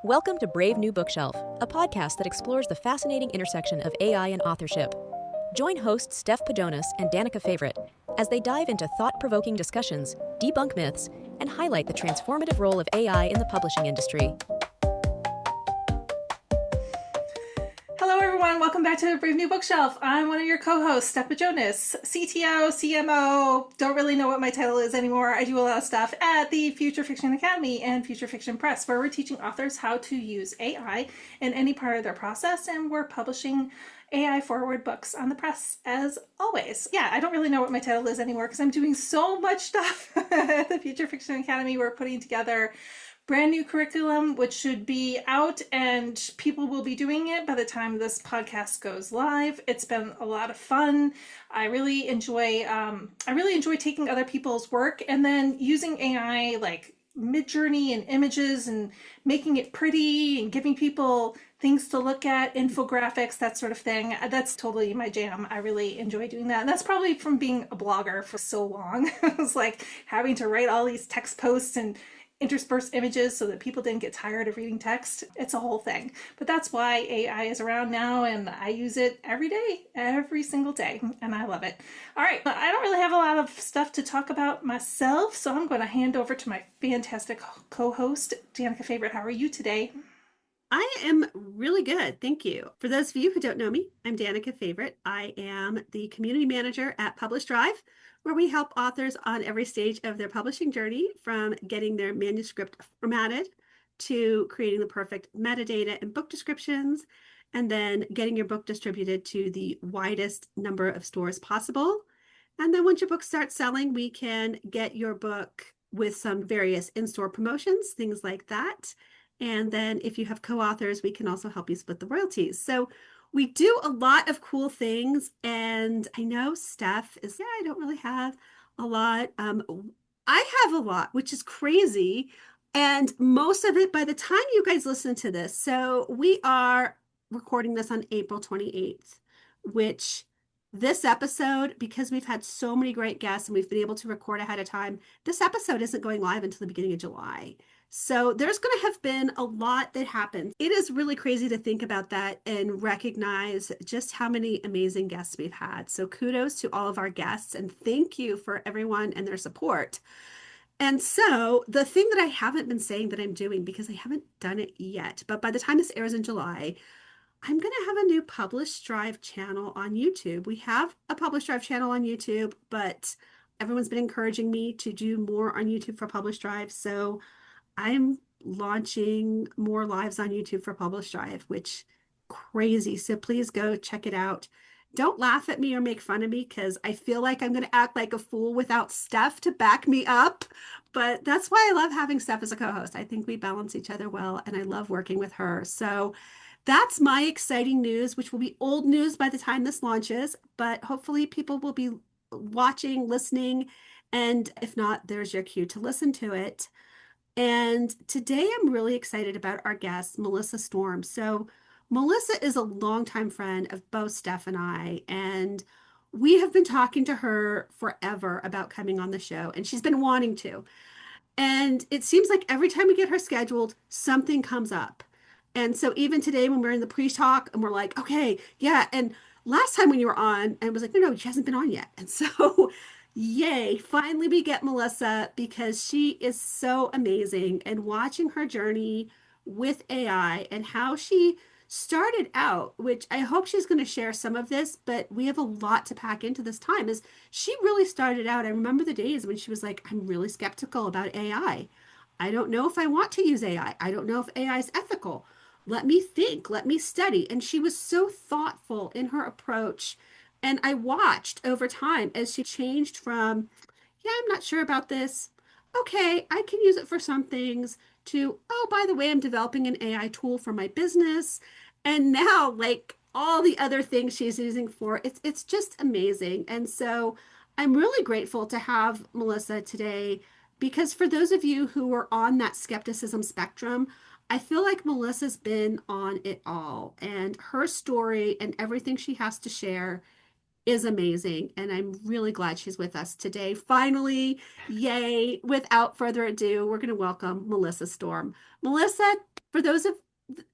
Welcome to Brave New Bookshelf, a podcast that explores the fascinating intersection of AI and authorship. Join hosts Steph Pajonas and Danica Favorite as they dive into thought-provoking discussions, debunk myths, and highlight the transformative role of AI in the publishing industry. Hello, everyone. Welcome back to Brave New Bookshelf. I'm one of your co-hosts, Steph Pajonas, CTO, CMO. Don't really know what my title is anymore. I do a lot of stuff at the Future Fiction Academy and Future Fiction Press, where we're teaching authors how to use AI in any part of their process, and we're publishing AI forward books on the press as always. Yeah, I don't really know what my title is anymore because I'm doing so much stuff at the Future Fiction Academy. We're putting together brand new curriculum, which should be out and people will be doing it by the time this podcast goes live. It's been a lot of fun. I really enjoy taking other people's work and then using AI like Midjourney and images and making it pretty and giving people things to look at, infographics, that sort of thing. That's totally my jam. I really enjoy doing that. And that's probably from being a blogger for so long. It was like having to write all these text posts and intersperse images so that people didn't get tired of reading text. It's a whole thing. But that's why AI is around now, and I use it every day, every single day, and I love it. All right, I don't really have a lot of stuff to talk about myself, so I'm going to hand over to my fantastic co-host, Danica Favorite. How are you today? I am really good. Thank you. For those of you who don't know me, I'm Danica Favorite. I am the community manager at Publish Drive, where we help authors on every stage of their publishing journey, from getting their manuscript formatted to creating the perfect metadata and book descriptions, and then getting your book distributed to the widest number of stores possible. And then once your book starts selling, we can get your book with some various in-store promotions, things like that. And then if you have co-authors, we can also help you split the royalties. So we do a lot of cool things. And I know Steph is, I don't really have a lot. I have a lot, which is crazy. And most of it by the time you guys listen to this. So we are recording this on April 28th, which this episode, because we've had so many great guests and we've been able to record ahead of time, this episode isn't going live until the beginning of July. So there's going to have been a lot that happens. It is really crazy to think about that and recognize just how many amazing guests we've had. So kudos to all of our guests and thank you for everyone and their support. And so the thing that I haven't been saying that I'm doing, because I haven't done it yet, but by the time this airs in July, I'm going to have a new Publish Drive channel on YouTube. We have a Publish Drive channel on YouTube, but everyone's been encouraging me to do more on YouTube for Publish Drive. So I'm launching more lives on YouTube for Publish Drive, which crazy. So please go check it out. Don't laugh at me or make fun of me because I feel like I'm going to act like a fool without Steph to back me up. But that's why I love having Steph as a co-host. I think we balance each other well, and I love working with her. So that's my exciting news, which will be old news by the time this launches. But hopefully people will be watching, listening, and if not, there's your cue to listen to it. And today I'm really excited about our guest, Melissa Storm. So Melissa is a longtime friend of both Steph and I, and we have been talking to her forever about coming on the show, and she's been wanting to. And it seems like every time we get her scheduled, something comes up. And so even today when we're in the pre-talk and we're like, okay, yeah. And last time when you were on, and it was like, no, she hasn't been on yet. And so yay, finally we get Melissa because she is so amazing. And watching her journey with AI and how she started out, which I hope she's going to share some of this, but we have a lot to pack into this time, is she really started out. I remember the days when she was like, I'm really skeptical about AI. I don't know if I want to use AI. I don't know if AI is ethical. Let me think, let me study. And she was so thoughtful in her approach. And I watched over time as she changed from, yeah, I'm not sure about this. Okay, I can use it for some things, to, oh, by the way, I'm developing an AI tool for my business. And now, like all the other things she's using for, it's just amazing. And so I'm really grateful to have Melissa today, because for those of you who are on that skepticism spectrum, I feel like Melissa's been on it all, and her story and everything she has to share is amazing. And I'm really glad she's with us today. Finally, yay. Without further ado, we're going to welcome Melissa Storm. Melissa, for those of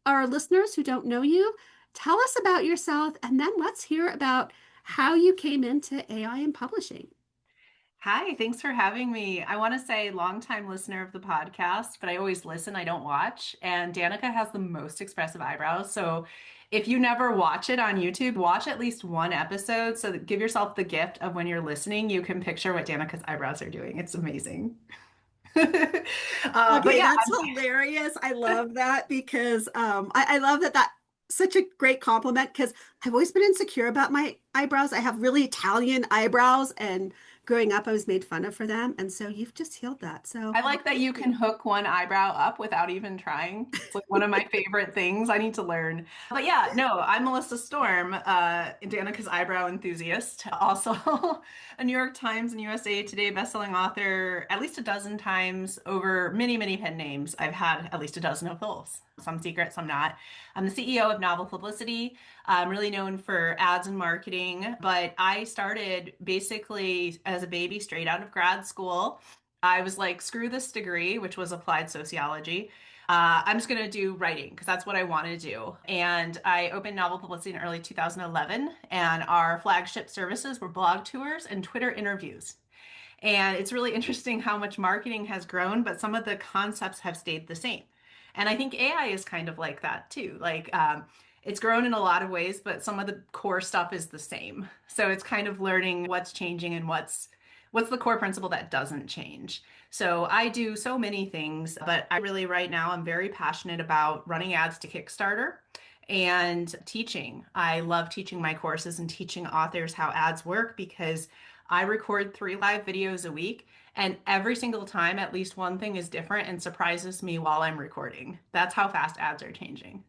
our listeners who don't know you, tell us about yourself and then let's hear about how you came into AI and publishing. Hi, thanks for having me. I want to say longtime listener of the podcast, but I always listen, I don't watch. And Danica has the most expressive eyebrows. So if you never watch it on YouTube, watch at least one episode. So that give yourself the gift of when you're listening, you can picture what Danica's eyebrows are doing. It's amazing. But Okay, yeah, that's hilarious. I love that because I love that such a great compliment because I've always been insecure about my eyebrows. I have really Italian eyebrows, and growing up, I was made fun of for them. And so you've just healed that. So I like that you can hook one eyebrow up without even trying. It's like one of my favorite things. I need to learn. But yeah, no, I'm Melissa Storm, Danica's eyebrow enthusiast. Also a New York Times and USA Today bestselling author at least a dozen times over many, many pen names. I've had at least a dozen of those. Some secret, some not. I'm the CEO of Novel Publicity. I'm really known for ads and marketing, but I started basically as a baby straight out of grad school. I was like, screw this degree, which was applied sociology. I'm just going to do writing because that's what I want to do. And I opened Novel Publicity in early 2011, and our flagship services were blog tours and Twitter interviews. And it's really interesting how much marketing has grown, but some of the concepts have stayed the same. And I think AI is kind of like that too. It's grown in a lot of ways, but some of the core stuff is the same. So it's kind of learning what's changing and what's the core principle that doesn't change. So I do so many things, but I really right now I'm very passionate about running ads to Kickstarter and teaching. I love teaching my courses and teaching authors how ads work because I record 3 live videos a week, and every single time at least one thing is different and surprises me while I'm recording. That's how fast ads are changing.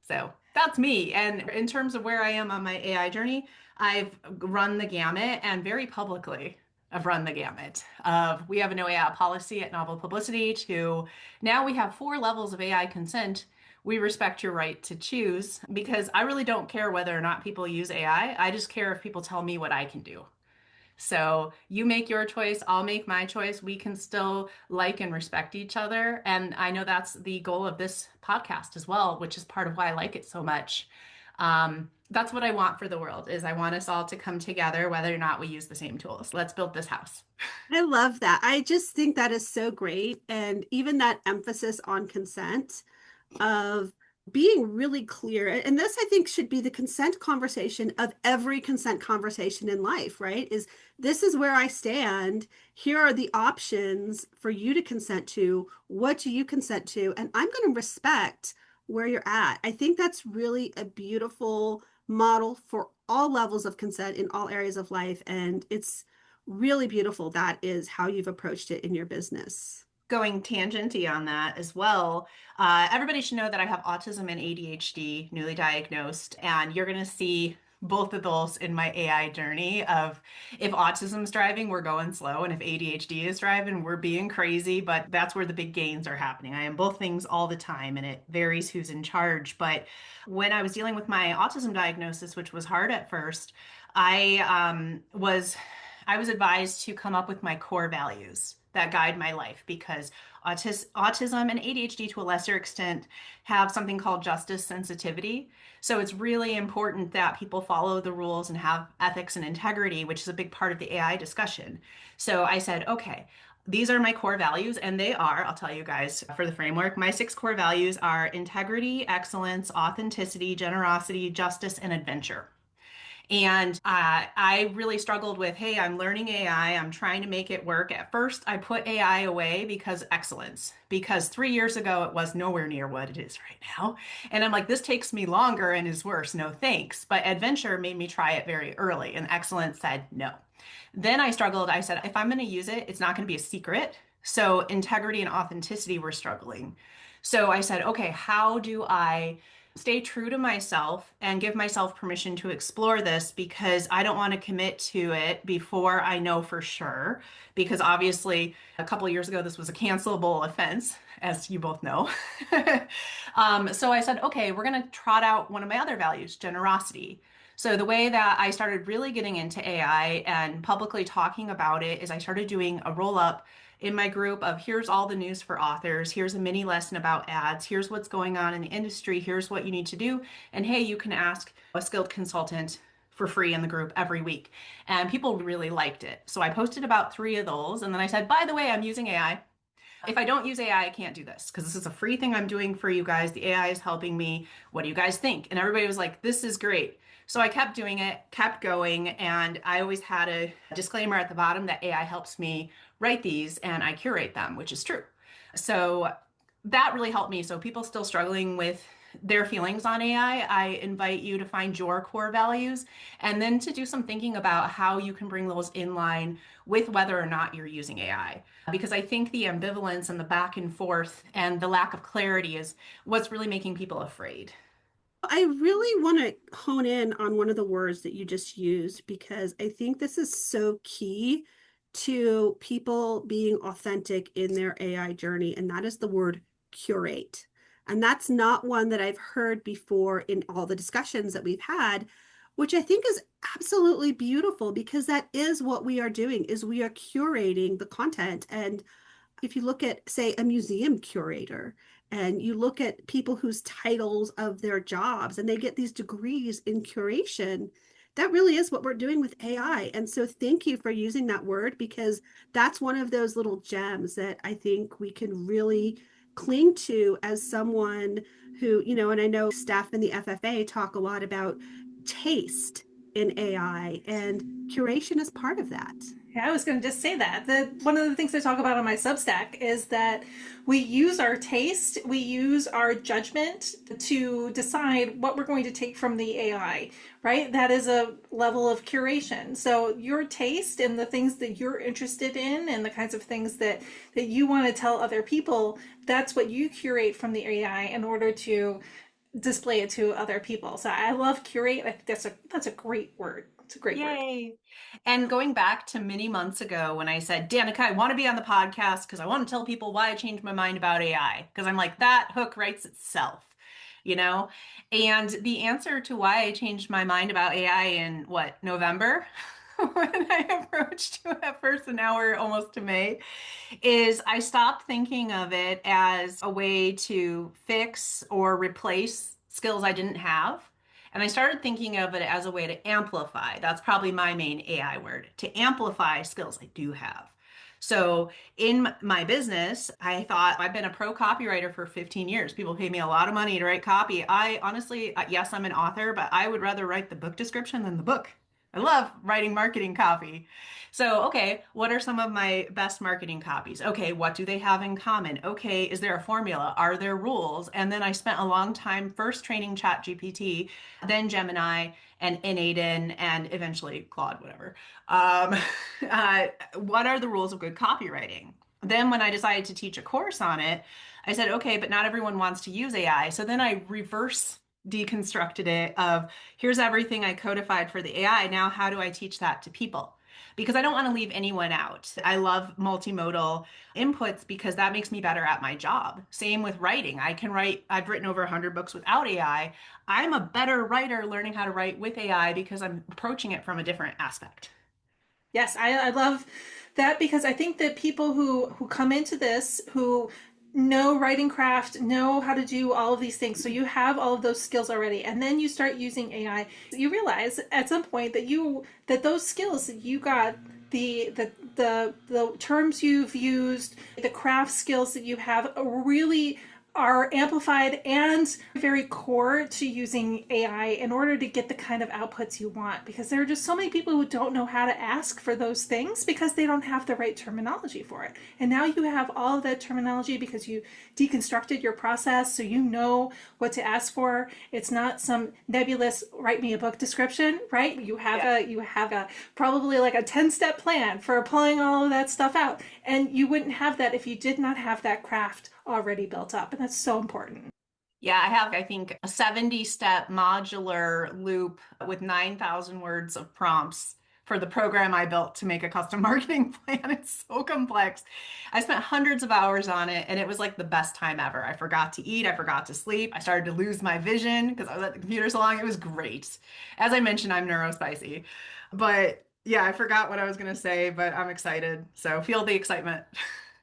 So that's me. And in terms of where I am on my AI journey, I've run the gamut and very publicly I've run the gamut of we have a no AI policy at Novel Publicity to now we have 4 levels of AI consent. We respect your right to choose because I really don't care whether or not people use AI. I just care if people tell me what I can do. So you make your choice, I'll make my choice. We can still like and respect each other. And I know that's the goal of this podcast as well, which is part of why I like it so much. That's what I want for the world is I want us all to come together, whether or not we use the same tools. Let's build this house. I love that. I just think that is so great. And even that emphasis on consent of being really clear. And this, I think, should be the consent conversation of every consent conversation in life, right? Is this is where I stand. Here are the options for you to consent to. What do you consent to? And I'm going to respect where you're at. I think that's really a beautiful model for all levels of consent in all areas of life. And it's really beautiful. That is how you've approached it in your business. Going tangenty on that as well, everybody should know that I have autism and ADHD, newly diagnosed, and you're going to see both of those in my AI journey of if autism's driving, we're going slow, and if ADHD is driving, we're being crazy, but that's where the big gains are happening. I am both things all the time, and it varies who's in charge. But when I was dealing with my autism diagnosis, which was hard at first, I was advised to come up with my core values that guide my life because autism and ADHD to a lesser extent have something called justice sensitivity. So it's really important that people follow the rules and have ethics and integrity, which is a big part of the AI discussion. So I said, okay, these are my core values, and they are, I'll tell you guys for the framework, my 6 core values are integrity, excellence, authenticity, generosity, justice, and adventure. And I really struggled with, hey, I'm learning AI. I'm trying to make it work. At first, I put AI away because excellence, because 3 years ago, it was nowhere near what it is right now. And I'm like, this takes me longer and is worse. No, thanks. But adventure made me try it very early, and excellence said no. Then I struggled. I said, if I'm going to use it, it's not going to be a secret. So integrity and authenticity were struggling. So I said, okay, how do I stay true to myself and give myself permission to explore this because I don't want to commit to it before I know for sure. Because obviously, a couple of years ago, this was a cancelable offense, as you both know. So I said, okay, we're going to trot out one of my other values, generosity. So the way that I started really getting into AI and publicly talking about it is I started doing a roll up in my group of here's all the news for authors, here's a mini lesson about ads, here's what's going on in the industry, here's what you need to do, and hey, you can ask a skilled consultant for free in the group every week. And people really liked it. So I posted about 3 of those, and then I said, by the way, I'm using AI. If I don't use AI, I can't do this because this is a free thing I'm doing for you guys. The AI is helping me. What do you guys think? And everybody was like, this is great. So I kept doing it, kept going, and I always had a disclaimer at the bottom that AI helps me write these and I curate them, which is true. So that really helped me. So people still struggling with their feelings on AI, I invite you to find your core values and then to do some thinking about how you can bring those in line with whether or not you're using AI. Because I think the ambivalence and the back and forth and the lack of clarity is what's really making people afraid. I really want to hone in on one of the words that you just used because I think this is so key to people being authentic in their AI journey, and that is the word curate. And that's not one that I've heard before in all the discussions that we've had, which I think is absolutely beautiful because that is what we are doing is we are curating the content. And if you look at, say, a museum curator, and you look at people whose titles of their jobs, and they get these degrees in curation, that really is what we're doing with AI. And so thank you for using that word because that's one of those little gems that I think we can really cling to as someone who, and I know Steph and the FFA talk a lot about taste in AI, and curation is part of that. Yeah, I was going to just say that. One of the things I talk about on my Substack is that we use our taste, we use our judgment to decide what we're going to take from the AI, right? That is a level of curation. So your taste and the things that you're interested in and the kinds of things that you want to tell other people, that's what you curate from the AI in order to display it to other people. So I love curate. I think that's a great word. It's a great word. Yay. And going back to many months ago when I said, Danica, I want to be on the podcast because I want to tell people why I changed my mind about AI. Because I'm like, that hook writes itself, you know? And the answer to why I changed my mind about AI in November? When I approached you at first, and now we're almost to May, is I stopped thinking of it as a way to fix or replace skills I didn't have. And I started thinking of it as a way to amplify. That's probably my main AI word, to amplify skills I do have. So in my business, I thought I've been a pro copywriter for 15 years. People pay me a lot of money to write copy. I honestly, yes, I'm an author, but I would rather write the book description than the book. I love writing marketing copy. So, okay, what are some of my best marketing copies? Okay, what do they have in common? Okay, is there a formula? Are there rules? And then I spent a long time first training ChatGPT, then Gemini, and N8N, and eventually Claude, whatever. Um, what are the rules of good copywriting? Then when I decided to teach a course on it, I said, okay, but not everyone wants to use AI. So then I reverse deconstructed it of here's everything I codified for the AI. Now, how do I teach that to people? Because I don't want to leave anyone out. I love multimodal inputs because that makes me better at my job. Same with writing. I can write, I've written over 100 books without AI. I'm a better writer learning how to write with AI because I'm approaching it from a different aspect. Yes, I love that because I think that people who come into this who know writing craft, know how to do all of these things. So you have all of those skills already, and then you start using AI. You realize at some point that those skills that you got, the terms you've used, the craft skills that you have really are amplified and very core to using AI in order to get the kind of outputs you want. Because there are just so many people who don't know how to ask for those things because they don't have the right terminology for it. And now you have all of that terminology because you deconstructed your process, so you know what to ask for. It's not some nebulous write me a book description, right? You have a probably like a 10-step plan for pulling all of that stuff out. And you wouldn't have that if you did not have that craft already built up. And that's so important. Yeah, I have, I think, a 70-step modular loop with 9,000 words of prompts for the program I built to make a custom marketing plan. It's so complex. I spent hundreds of hours on it, and it was like the best time ever. I forgot to eat, I forgot to sleep, I started to lose my vision because I was at the computer so long. It was great. As I mentioned, I'm neurospicy, but yeah, I forgot what I was going to say, but I'm excited. So feel the excitement.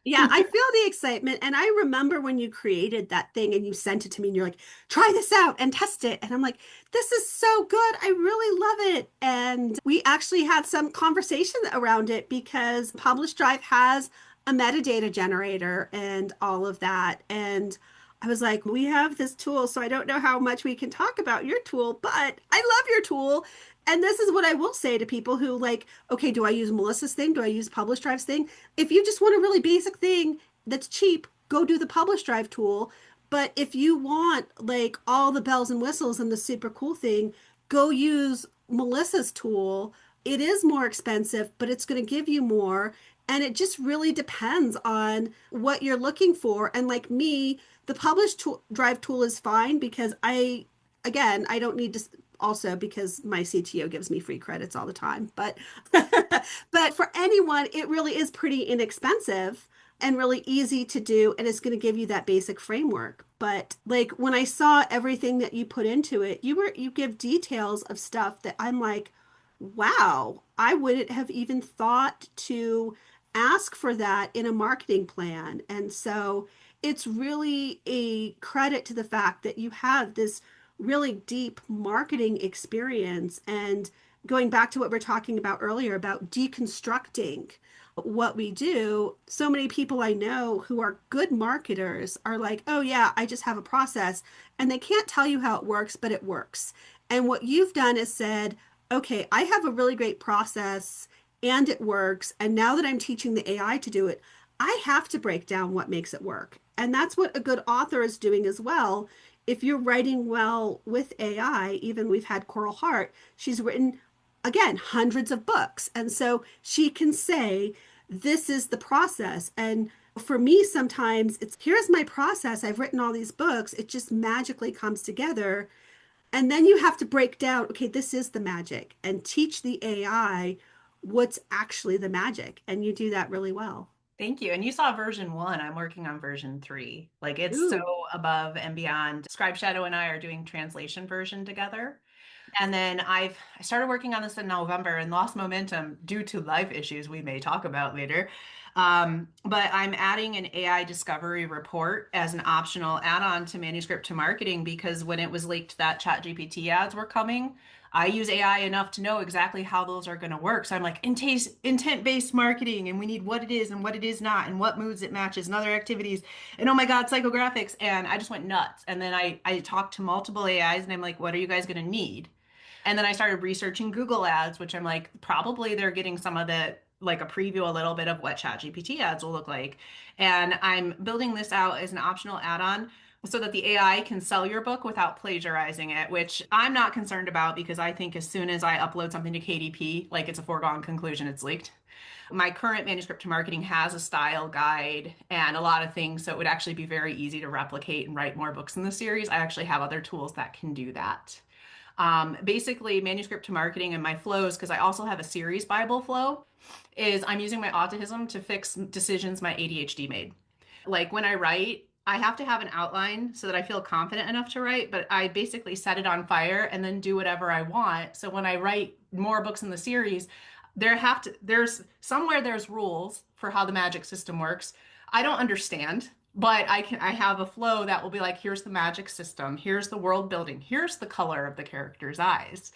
Yeah, I feel the excitement. And I remember when you created that thing and you sent it to me and you're like, try this out and test it. And I'm like, this is so good. I really love it. And we actually had some conversation around it because Publish Drive has a metadata generator and all of that. And I was like, we have this tool, so I don't know how much we can talk about your tool, but I love your tool. And this is what I will say to people who like, okay, do I use Melissa's thing? Do I use Publish Drive's thing? If you just want a really basic thing that's cheap, go do the Publish Drive tool. But if you want like all the bells and whistles and the super cool thing, go use Melissa's tool. It is more expensive, but it's going to give you more. And it just really depends on what you're looking for. And like me, the Drive tool is fine because again, I don't need to also because my CTO gives me free credits all the time. But but for anyone, it really is pretty inexpensive and really easy to do, and it's going to give you that basic framework. But like when I saw everything that you put into it, you give details of stuff that I'm like, wow, I wouldn't have even thought to ask for that in a marketing plan. And so it's really a credit to the fact that you have this really deep marketing experience. And going back to what we're talking about earlier about deconstructing what we do, so many people I know who are good marketers are like, oh, yeah, I just have a process. And they can't tell you how it works, but it works. And what you've done is said, okay, I have a really great process and it works. And now that I'm teaching the AI to do it, I have to break down what makes it work. And that's what a good author is doing as well. If you're writing well with AI, even we've had Coral Hart, she's written, again, hundreds of books. And so she can say, this is the process. And for me, sometimes it's here's my process. I've written all these books. It just magically comes together. And then you have to break down, okay, this is the magic and teach the AI what's actually the magic. And you do that really well. Thank you. And you saw version 1. I'm working on version 3. Like it's so Ooh. above and beyond. Scribe Shadow and I are doing translation version together. And then I started working on this in November and lost momentum due to life issues we may talk about later. But I'm adding an AI discovery report as an optional add-on to manuscript to marketing because when it was leaked that ChatGPT ads were coming, I use AI enough to know exactly how those are going to work. So I'm like, intent-based marketing, and we need what it is and what it is not, and what moods it matches, and other activities. And oh my God, psychographics. And I just went nuts. And then I talked to multiple AIs, and I'm like, what are you guys going to need? And then I started researching Google ads, which I'm like, probably they're getting some of the, like a preview a little bit of what ChatGPT ads will look like. And I'm building this out as an optional add-on so that the AI can sell your book without plagiarizing it, which I'm not concerned about because I think as soon as I upload something to KDP, like it's a foregone conclusion, it's leaked. My current manuscript to marketing has a style guide and a lot of things, so it would actually be very easy to replicate and write more books in the series. I actually have other tools that can do that. Basically, manuscript to marketing and my flows, because I also have a series Bible flow, is I'm using my autism to fix decisions my ADHD made. Like when I write, I have to have an outline so that I feel confident enough to write, but I basically set it on fire and then do whatever I want. So when I write more books in the series, there's rules for how the magic system works. I don't understand, but I have a flow that will be like, here's the magic system, here's the world building, here's the color of the character's eyes.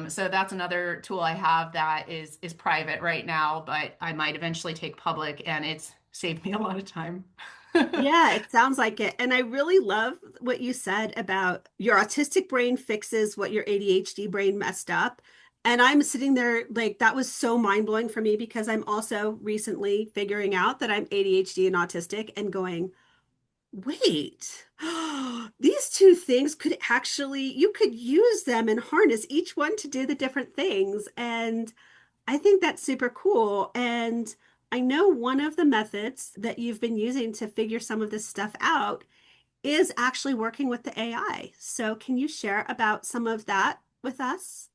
So that's another tool I have that is private right now, but I might eventually take public, and it's saved me a lot of time. Yeah, it sounds like it. And I really love what you said about your autistic brain fixes what your ADHD brain messed up. And I'm sitting there like that was so mind blowing for me because I'm also recently figuring out that I'm ADHD and autistic and going, wait, these two things could actually, you could use them and harness each one to do the different things. And I think that's super cool. And I know one of the methods that you've been using to figure some of this stuff out is actually working with the AI. So can you share about some of that with us?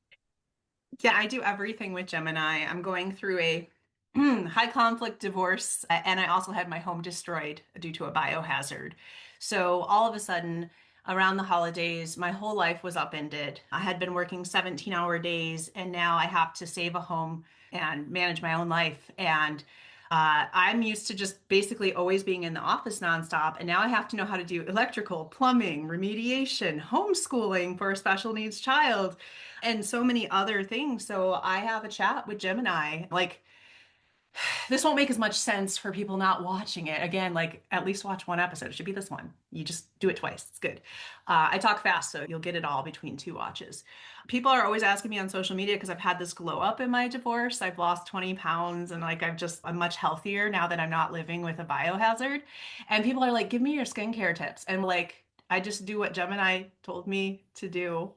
Yeah, I do everything with Gemini. I'm going through a high conflict divorce, and I also had my home destroyed due to a biohazard. So all of a sudden, around the holidays, my whole life was upended. I had been working 17-hour days, and now I have to save a home and manage my own life. And I'm used to just basically always being in the office nonstop, and now I have to know how to do electrical, plumbing, remediation, homeschooling for a special needs child, and so many other things. So I have a chat with Gemini. Like, this won't make as much sense for people not watching it. Again, like at least watch one episode. It should be this one. You just do it twice. It's good. I talk fast, so you'll get it all between two watches. People are always asking me on social media because I've had this glow up in my divorce. I've lost 20 pounds and like I'm much healthier now that I'm not living with a biohazard. And people are like, give me your skincare tips. And like, I just do what Gemini told me to do.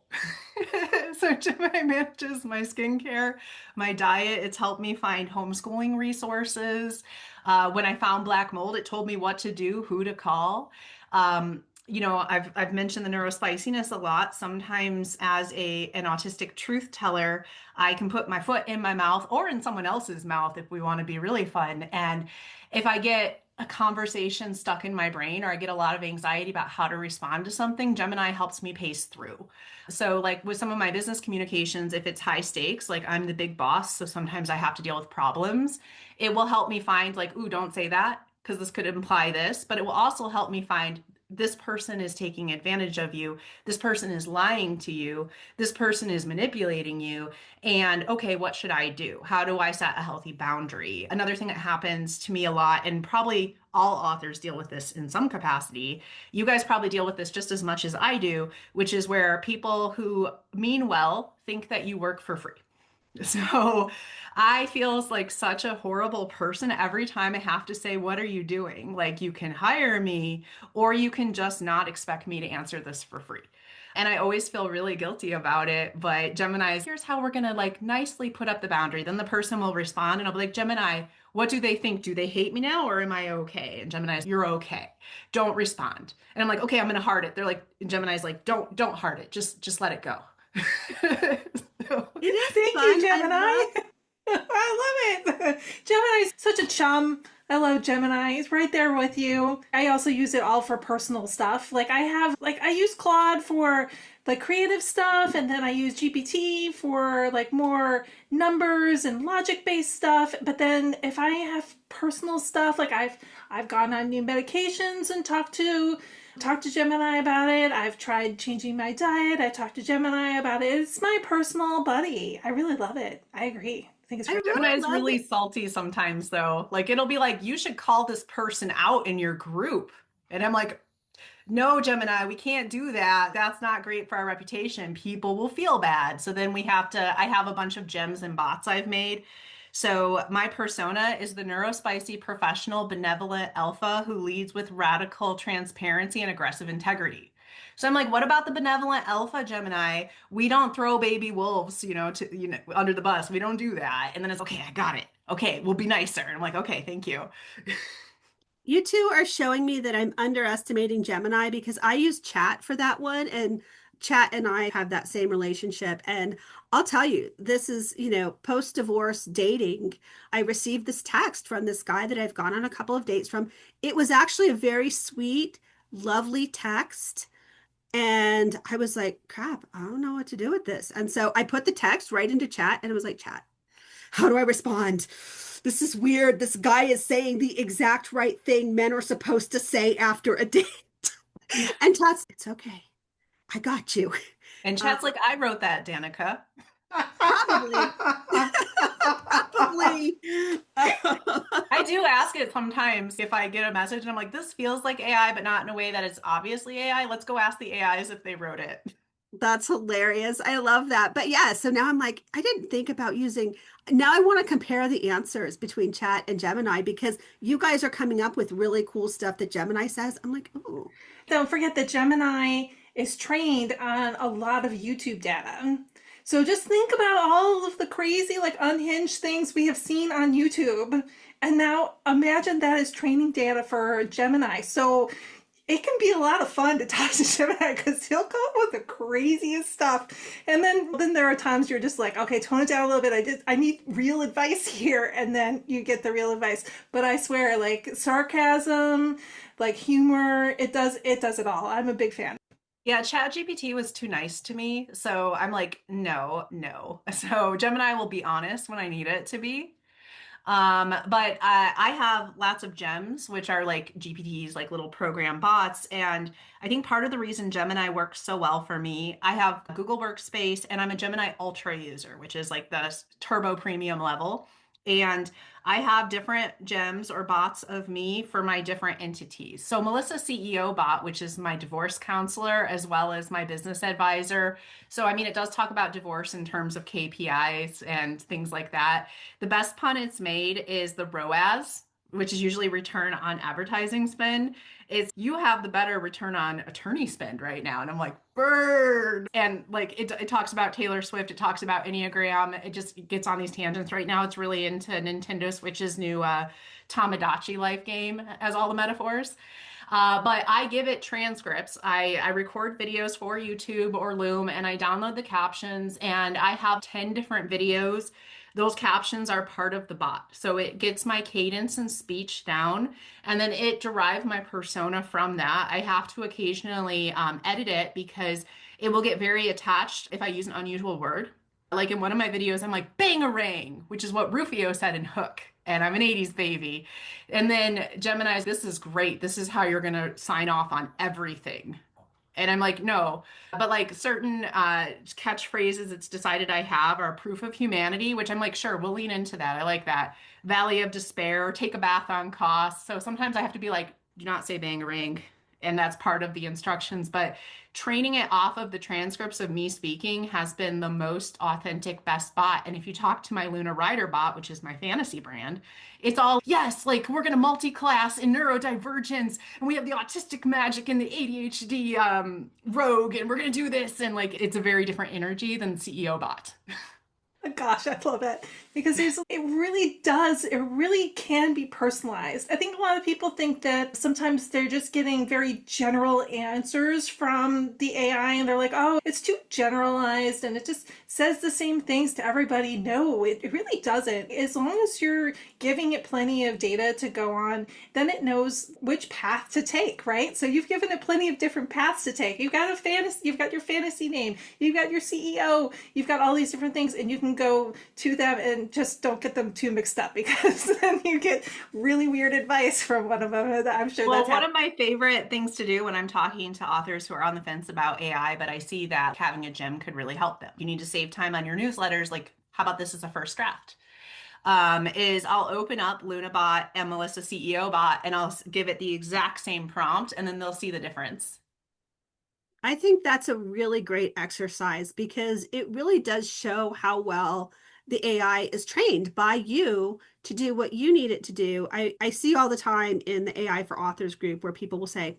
So Gemini manages my skincare, my diet. It's helped me find homeschooling resources. When I found black mold, it told me what to do, who to call. I've mentioned the neurospiciness a lot. Sometimes as an autistic truth teller, I can put my foot in my mouth or in someone else's mouth if we want to be really fun. And if I get a conversation stuck in my brain or I get a lot of anxiety about how to respond to something, Gemini helps me pace through. So like with some of my business communications, if it's high stakes, like I'm the big boss, so sometimes I have to deal with problems, it will help me find like, ooh, don't say that because this could imply this, but it will also help me find this person is taking advantage of you. This person is lying to you. This person is manipulating you. And okay, what should I do? How do I set a healthy boundary? Another thing that happens to me a lot, and probably all authors deal with this in some capacity, you guys probably deal with this just as much as I do, which is where people who mean well think that you work for free. So I feel like such a horrible person every time I have to say, what are you doing? Like, you can hire me, or you can just not expect me to answer this for free. And I always feel really guilty about it. But Gemini is, here's how we're going to like nicely put up the boundary. Then the person will respond and I'll be like, Gemini, what do they think? Do they hate me now or am I okay? And Gemini's, you're okay. Don't respond. And I'm like, okay, I'm going to heart it. They're like, and Gemini's like, don't heart it. Just let it go. It is Thank fun. you, Gemini. I love it. Gemini's such a chum. I love Gemini. He's right there with you. I also use it all for personal stuff. I use Claude for like creative stuff, and then I use GPT for like more numbers and logic based stuff. But then if I have personal stuff, like I've gone on new medications and talked to Gemini about it. I've tried changing my diet. I talked to Gemini about it. It's my personal buddy. I really love it. I agree. I think it's great. Gemini is love really it. salty sometimes, though. Like, it'll be like, you should call this person out in your group. And I'm like, no, Gemini, we can't do that. That's not great for our reputation. People will feel bad. So then I have a bunch of gems and bots I've made. So my persona is the neurospicy professional benevolent alpha who leads with radical transparency and aggressive integrity. So I'm like, what about the benevolent alpha, Gemini? We don't throw baby wolves, under the bus. We don't do that. And then it's okay, I got it. Okay, we'll be nicer. And I'm like, okay, thank you. You two are showing me that I'm underestimating Gemini because I use chat for that one, and chat and I have that same relationship. And I'll tell you, this is, post-divorce dating. I received this text from this guy that I've gone on a couple of dates from. It was actually a very sweet, lovely text. And I was like, crap, I don't know what to do with this. And so I put the text right into chat and it was like, chat, how do I respond? This is weird. This guy is saying the exact right thing men are supposed to say after a date. And chat's, it's okay. I got you. And chat's like, I wrote that, Danica. Probably. Probably. I do ask it sometimes if I get a message and I'm like, this feels like AI, but not in a way that it's obviously AI. Let's go ask the AIs if they wrote it. That's hilarious. I love that. But yeah, so now I'm like, I didn't think about now I want to compare the answers between chat and Gemini because you guys are coming up with really cool stuff that Gemini says. I'm like, oh. Don't forget that Gemini is trained on a lot of YouTube data. So just think about all of the crazy, like unhinged things we have seen on YouTube. And now imagine that as training data for Gemini. So it can be a lot of fun to talk to Gemini because he'll come up with the craziest stuff. And then there are times you're just like, okay, tone it down a little bit. I need real advice here. And then you get the real advice. But I swear, like sarcasm, like humor, it does it all. I'm a big fan. Yeah, ChatGPT was too nice to me. So I'm like, no, no. So Gemini will be honest when I need it to be. But I have lots of gems, which are like GPTs, like little program bots. And I think part of the reason Gemini works so well for me, I have Google Workspace and I'm a Gemini Ultra user, which is like the turbo premium level. And I have different gems or bots of me for my different entities. So Melissa CEO bot, which is my divorce counselor, as well as my business advisor. So, I mean, it does talk about divorce in terms of KPIs and things like that. The best pun it's made is the ROAS, which is usually return on advertising spend, is you have the better return on attorney spend right now. And I'm like, bird. And like it talks about Taylor Swift, it talks about Enneagram, it just gets on these tangents right now. It's really into Nintendo Switch's new Tamagotchi life game as all the metaphors. But I give it transcripts. I record videos for YouTube or Loom and I download the captions and I have 10 different videos. Those captions are part of the bot. So it gets my cadence and speech down and then it derives my persona from that. I have to occasionally edit it because it will get very attached if I use an unusual word. Like in one of my videos, I'm like, bangarang, which is what Rufio said in Hook. And I'm an 80s baby. And then Gemini's, this is great. This is how you're going to sign off on everything. And I'm like, no. But like certain catchphrases it's decided I have are proof of humanity, which I'm like, sure, we'll lean into that. I like that. Valley of despair, take a bath on cost. So sometimes I have to be like, do not say bangarang. And that's part of the instructions. But training it off of the transcripts of me speaking has been the most authentic, best bot. And if you talk to my Luna Rider bot, which is my fantasy brand, it's all, yes, like we're going to multi-class in neurodivergence and we have the autistic magic and the ADHD rogue and we're going to do this. And like, it's a very different energy than CEO bot. Gosh, I love it because it really can be personalized. I think a lot of people think that sometimes they're just getting very general answers from the AI and they're like, oh, it's too generalized and it just says the same things to everybody. No, it really doesn't. As long as you're giving it plenty of data to go on, then it knows which path to take, right? So you've given it plenty of different paths to take. You've got you've got your fantasy name, you've got your CEO, you've got all these different things and you can go to them and just don't get them too mixed up because then you get really weird advice from one of them. I'm sure well, that's one of my favorite things to do when I'm talking to authors who are on the fence about AI, but I see that having a gem could really help them. You need to save time on your newsletters. Like, how about this as a first draft? Is I'll open up Lunabot and Melissa CEO bot and I'll give it the exact same prompt and then they'll see the difference. I think that's a really great exercise because it really does show how well the AI is trained by you to do what you need it to do. I see all the time in the AI for Authors group where people will say,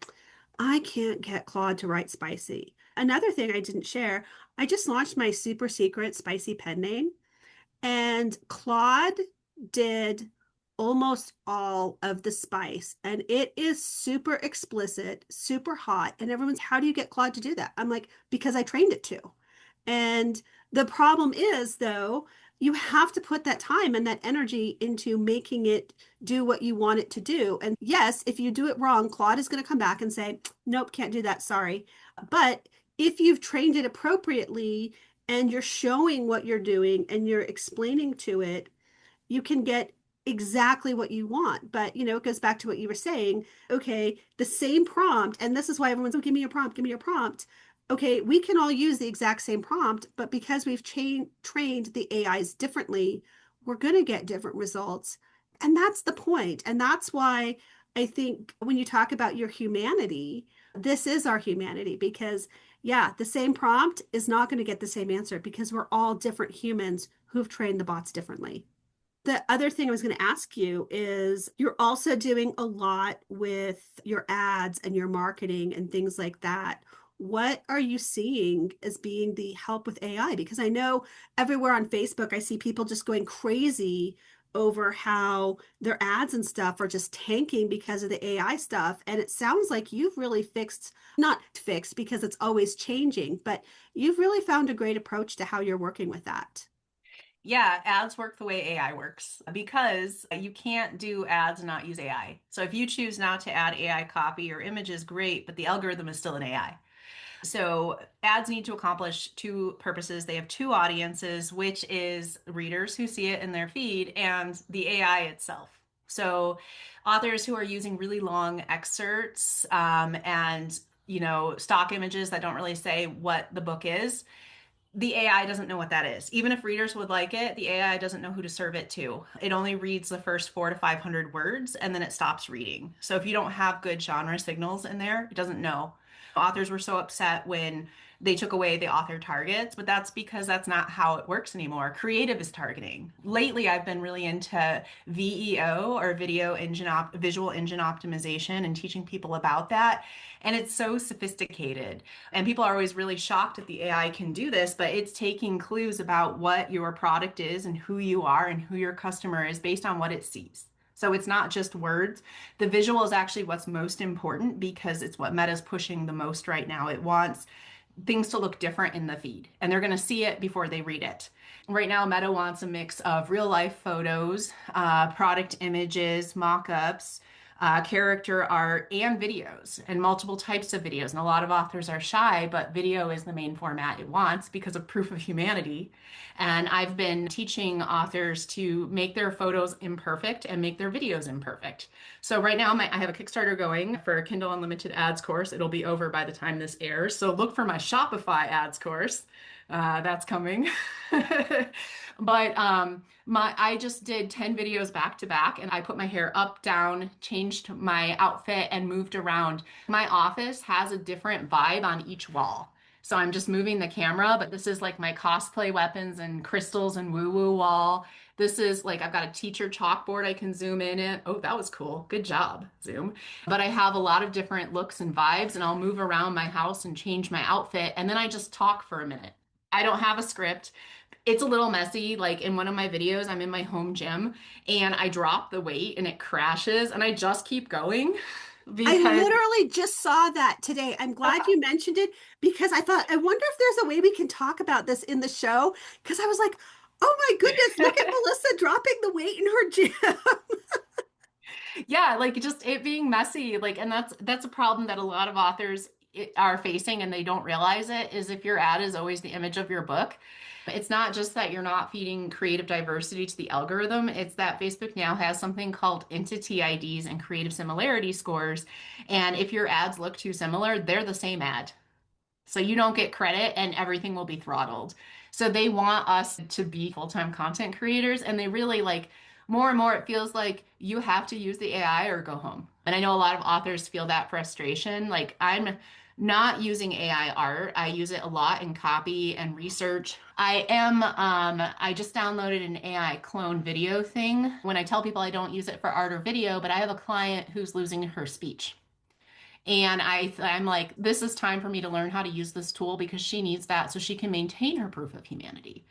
I can't get Claude to write spicy. Another thing I didn't share, I just launched my super secret spicy pen name and Claude did almost all of the spice and it is super explicit, super hot. And everyone's, how do you get Claude to do that? I'm like, because I trained it to. And the problem is though, you have to put that time and that energy into making it do what you want it to do. And yes, if you do it wrong, Claude is going to come back and say, nope, can't do that. Sorry. But if you've trained it appropriately and you're showing what you're doing and you're explaining to it, you can get exactly what you want. But, you know, it goes back to what you were saying. Okay, the same prompt, and this is why everyone's, oh, give me your prompt, give me your prompt. Okay, we can all use the exact same prompt, but because we've trained the AIs differently, we're going to get different results. And that's the point. And that's why I think when you talk about your humanity, this is our humanity because, yeah, the same prompt is not going to get the same answer because we're all different humans who've trained the bots differently. The other thing I was going to ask you is you're also doing a lot with your ads and your marketing and things like that. What are you seeing as being the help with AI? Because I know everywhere on Facebook, I see people just going crazy over how their ads and stuff are just tanking because of the AI stuff. And it sounds like you've really not fixed because it's always changing, but you've really found a great approach to how you're working with that. Yeah, ads work the way AI works because you can't do ads and not use AI. So if you choose not to add AI copy or images, great, but the algorithm is still an AI. So ads need to accomplish two purposes. They have two audiences, which is readers who see it in their feed and the AI itself. So authors who are using really long excerpts and stock images that don't really say what the book is, the AI doesn't know what that is. Even if readers would like it, the AI doesn't know who to serve it to. It only reads the first 400 to 500 words and then it stops reading. So if you don't have good genre signals in there, it doesn't know. Authors were so upset when they took away the author targets, but that's because that's not how it works anymore. Creative is targeting. Lately, I've been really into VEO or visual engine optimization and teaching people about that. And it's so sophisticated. And people are always really shocked that the AI can do this, but it's taking clues about what your product is and who you are and who your customer is based on what it sees. So it's not just words. The visual is actually what's most important because it's what Meta's pushing the most right now. It wants things to look different in the feed, and they're going to see it before they read it. Right now, Meta wants a mix of real life photos, product images, mock-ups, character art, and videos, and multiple types of videos. And a lot of authors are shy, but video is the main format it wants because of proof of humanity. And I've been teaching authors to make their photos imperfect and make their videos imperfect. So right now, I have a Kickstarter going for a Kindle Unlimited ads course. It'll be over by the time this airs. So look for my Shopify ads course. That's coming. But I just did 10 videos back to back and I put my hair up, down, changed my outfit and moved around. My office has a different vibe on each wall. So I'm just moving the camera, but this is like my cosplay weapons and crystals and woo-woo wall. This is like, I've got a teacher chalkboard I can zoom in it. Oh, that was cool. Good job, Zoom. But I have a lot of different looks and vibes and I'll move around my house and change my outfit. And then I just talk for a minute. I don't have a script. It's a little messy. Like in one of my videos, I'm in my home gym and I drop the weight and it crashes and I just keep going I because literally just saw that today. I'm glad you mentioned it because I thought, I wonder if there's a way we can talk about this in the show. Because I was like, oh my goodness, look at Melissa dropping the weight in her gym. yeah, like just it being messy, like, and that's a problem that a lot of authors are facing and they don't realize it is if your ad is always the image of your book. It's not just that you're not feeding creative diversity to the algorithm, it's that Facebook now has something called entity IDs and creative similarity scores. And if your ads look too similar, they're the same ad. So you don't get credit and everything will be throttled. So they want us to be full-time content creators and they really like more and more it feels like you have to use the AI or go home. And I know a lot of authors feel that frustration. Like I'm not using AI art. I use it a lot in copy and research. I just downloaded an AI clone video thing. When I tell people I don't use it for art or video, but I have a client who's losing her speech. And I'm like, this is time for me to learn how to use this tool because she needs that so she can maintain her proof of humanity.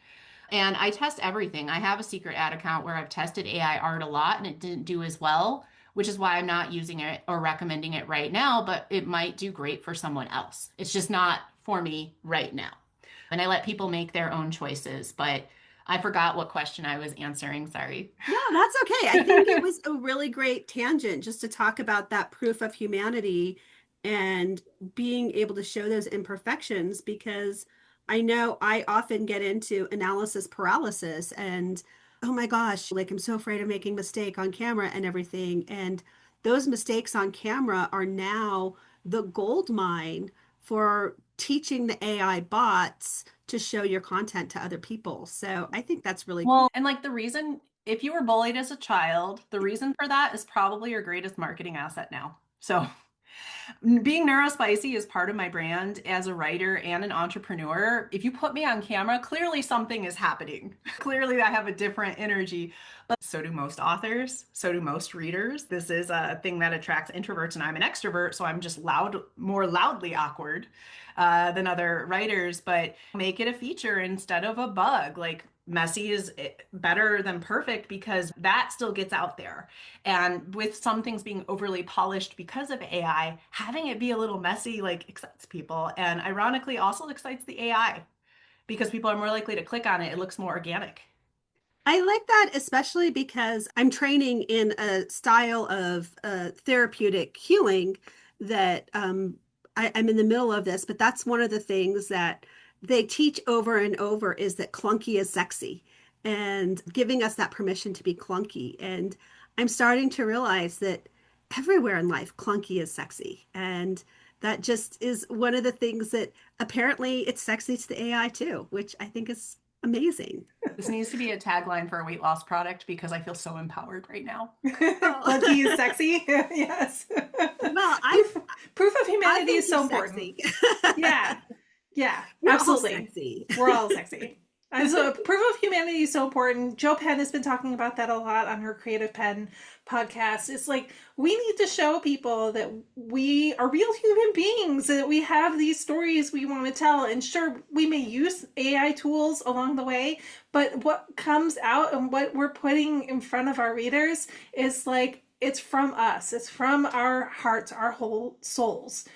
And I test everything. I have a secret ad account where I've tested AI art a lot and it didn't do as well, which is why I'm not using it or recommending it right now, but it might do great for someone else. It's just not for me right now. And I let people make their own choices, but I forgot what question I was answering. Sorry. No, that's okay. I think it was a really great tangent just to talk about that proof of humanity and being able to show those imperfections because I know I often get into analysis paralysis and oh my gosh, like I'm so afraid of making a mistake on camera and everything. And those mistakes on camera are now the gold mine for teaching the AI bots to show your content to other people. So I think that's really cool. Well, and like the reason, if you were bullied as a child, the reason for that is probably your greatest marketing asset now. So being neurospicy is part of my brand as a writer and an entrepreneur. If you put me on camera, clearly something is happening. Clearly I have a different energy, but so do most authors, so do most readers. This is a thing that attracts introverts and I'm an extrovert, so I'm just more loudly awkward than other writers, but make it a feature instead of a bug. Like messy is better than perfect because that still gets out there. And with some things being overly polished because of AI, having it be a little messy like excites people. And ironically also excites the AI because people are more likely to click on it. It looks more organic. I like that, especially because I'm training in a style of therapeutic healing that I'm in the middle of this, but that's one of the things that they teach over and over is that clunky is sexy and giving us that permission to be clunky. And I'm starting to realize that everywhere in life, clunky is sexy. And that just is one of the things that apparently it's sexy to the AI too, which I think is amazing. This needs to be a tagline for a weight loss product because I feel so empowered right now. Clunky is sexy. Yes. Well, Proof of I humanity think is so he's important. sexy. Yeah. Yeah. We're all Absolutely. sexy. We're all sexy. And so proof of humanity is so important. Joe Penn has been talking about that a lot on her Creative Penn podcast. It's like we need to show people that we are real human beings, that we have these stories we want to tell. And sure, we may use AI tools along the way, but what comes out and what we're putting in front of our readers is like it's from us. It's from our hearts, our whole souls.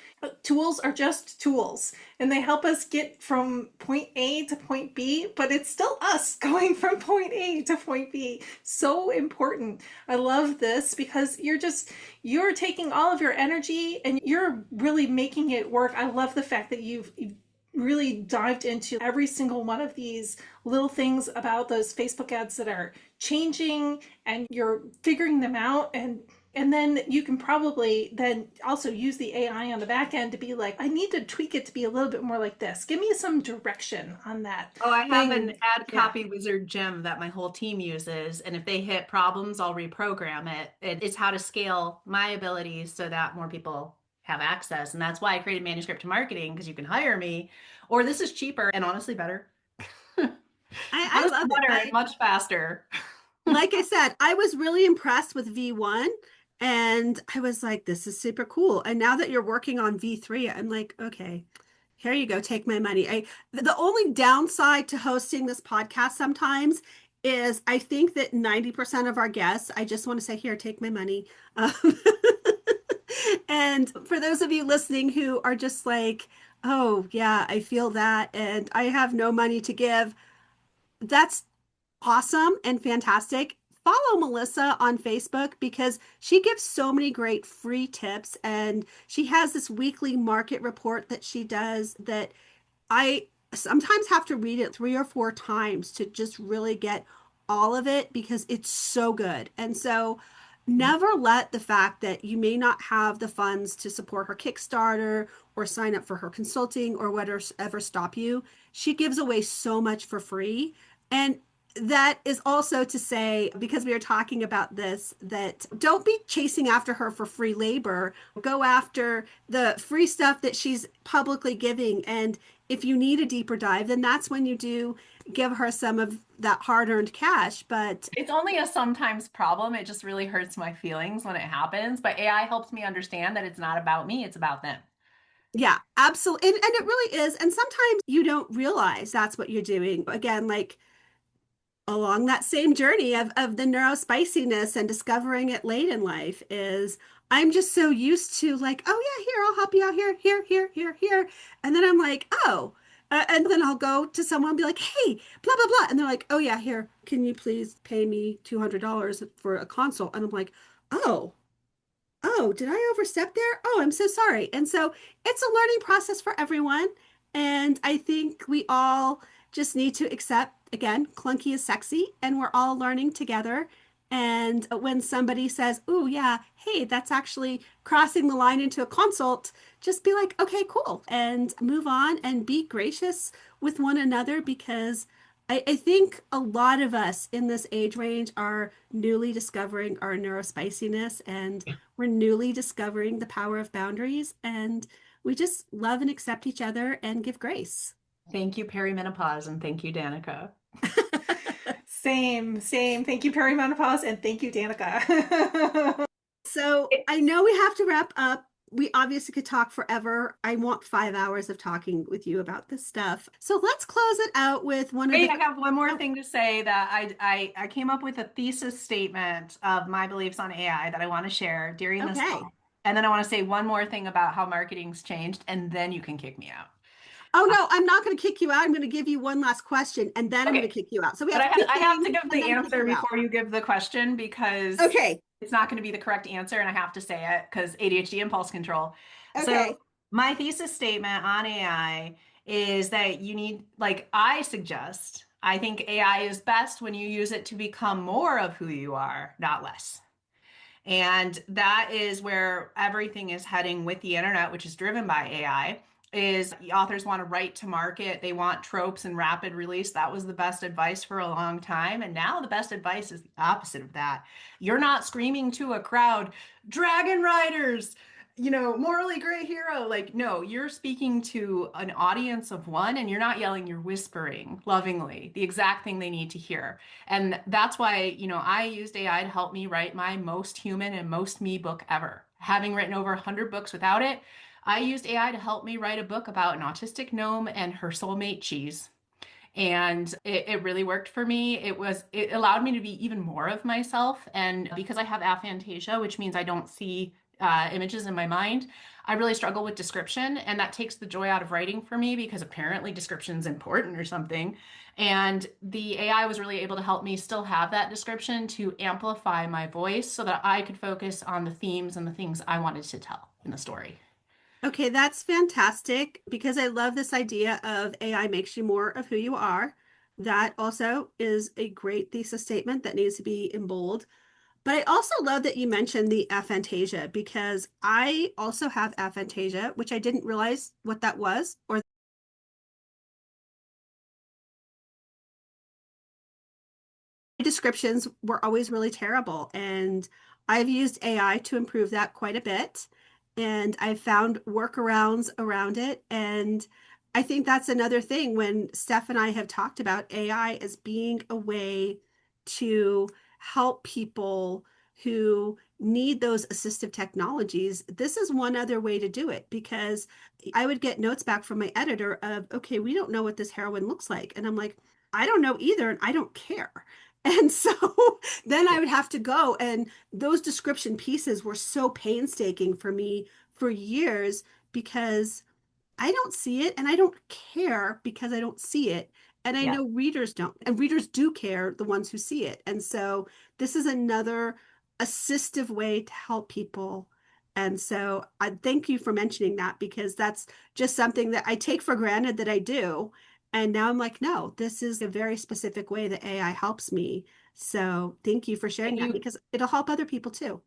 Tools are just tools and they help us get from point A to point B, but it's still us going from point A to point B. So important. I love this because you're taking all of your energy and you're really making it work. I love the fact that you've really dived into every single one of these little things about those Facebook ads that are changing and you're figuring them out, and then you can probably then also use the AI on the back end to be like, I need to tweak it to be a little bit more like this. Give me some direction on that. Oh, I have thing. an ad copy wizard gem that my whole team uses. And if they hit problems, I'll reprogram it. It's how to scale my abilities so that more people have access. And that's why I created manuscript to marketing, because you can hire me, or this is cheaper and honestly better. I love better it. and much faster. Like I said, I was really impressed with V1 and I was like, this is super cool. And now that you're working on V3, I'm like, okay, here you go, take my money. The only downside to hosting this podcast sometimes is I think that 90% of our guests, I just want to say, here, take my money. And for those of you listening who are just like, oh, yeah, I feel that, and I have no money to give, that's awesome and fantastic. Follow Melissa on Facebook because she gives so many great free tips and she has this weekly market report that she does that I sometimes have to read it 3 or 4 times to just really get all of it because it's so good. And so never let the fact that you may not have the funds to support her Kickstarter or sign up for her consulting or whatever stop you. She gives away so much for free. And that is also to say, because we are talking about this, that don't be chasing after her for free labor. Go after the free stuff that she's publicly giving. And if you need a deeper dive, then that's when you do give her some of that hard-earned cash. But it's only a sometimes problem. It just really hurts my feelings when it happens. But AI helps me understand that it's not about me, it's about them. yeah, absolutely. And it really is. And sometimes you don't realize that's what you're doing. Again, like along that same journey of the neurospiciness and discovering it late in life is I'm just so used to like, oh yeah, here, I'll help you out here. And then I'm like, oh, and then I'll go to someone and be like, hey, blah, blah, blah. And they're like, oh yeah, here, can you please pay me $200 for a consult? And I'm like, oh, did I overstep there? Oh, I'm so sorry. And so it's a learning process for everyone. And I think we all just need to accept, again, clunky is sexy, and we're all learning together. And when somebody says, oh, yeah, hey, that's actually crossing the line into a consult, just be like, okay, cool, and move on and be gracious with one another because I think a lot of us in this age range are newly discovering our neurospiciness and we're newly discovering the power of boundaries and we just love and accept each other and give grace. Thank you, perimenopause, and thank you, Danica. Same. Thank you, perimenopause, and thank you, Danica. So I know we have to wrap up. we obviously could talk forever. I want 5 hours of talking with you about this stuff. So let's close it out with one of Wait, the. I have one more thing to say that I came up with a thesis statement of my beliefs on AI that I want to share during this Okay. call. And then I want to say one more thing about how marketing's changed, and then you can kick me out. Oh no, I'm not going to kick you out. I'm going to give you one last question, and then I'm going to Okay. kick you out. So we But have two I have things, to give and the then kick answer you out. before you give the question because Okay. it's not going to be the correct answer, and I have to say it because ADHD impulse control. So Okay. my thesis statement on AI is that you need, like I suggest, I think AI is best when you use it to become more of who you are, not less. And that is where everything is heading with the internet, which is driven by AI. Is authors want to write to market, they want tropes and rapid release. That was the best advice for a long time. And now the best advice is the opposite of that. You're not screaming to a crowd, dragon riders, morally gray hero. Like, no, you're speaking to an audience of one and you're not yelling, you're whispering lovingly the exact thing they need to hear. And that's why, I used AI to help me write my most human and most me book ever. Having written over 100 books without it, I used AI to help me write a book about an autistic gnome and her soulmate cheese. And it really worked for me. It allowed me to be even more of myself. And because I have aphantasia, which means I don't see images in my mind, I really struggle with description. And that takes the joy out of writing for me because apparently description is important or something. And the AI was really able to help me still have that description to amplify my voice so that I could focus on the themes and the things I wanted to tell in the story. Okay, that's fantastic because I love this idea of AI makes you more of who you are. That also is a great thesis statement that needs to be in bold. But I also love that you mentioned the aphantasia because I also have aphantasia, which I didn't realize what that was, or descriptions were always really terrible. And I've used AI to improve that quite a bit. And I've found workarounds around it. And I think that's another thing when Steph and I have talked about AI as being a way to help people who need those assistive technologies. This is one other way to do it because I would get notes back from my editor of, okay, we don't know what this heroine looks like. And I'm like, I don't know either, and I don't care. And so then I would have to go, and those description pieces were so painstaking for me for years because I don't see it and I don't care because I don't see it. And I Yeah. know readers don't, and readers do care, the ones who see it. And so this is another assistive way to help people. And so I thank you for mentioning that because that's just something that I take for granted that I do. And now I'm like, no, this is a very specific way that AI helps me. So thank you for sharing And that you because it'll help other people too.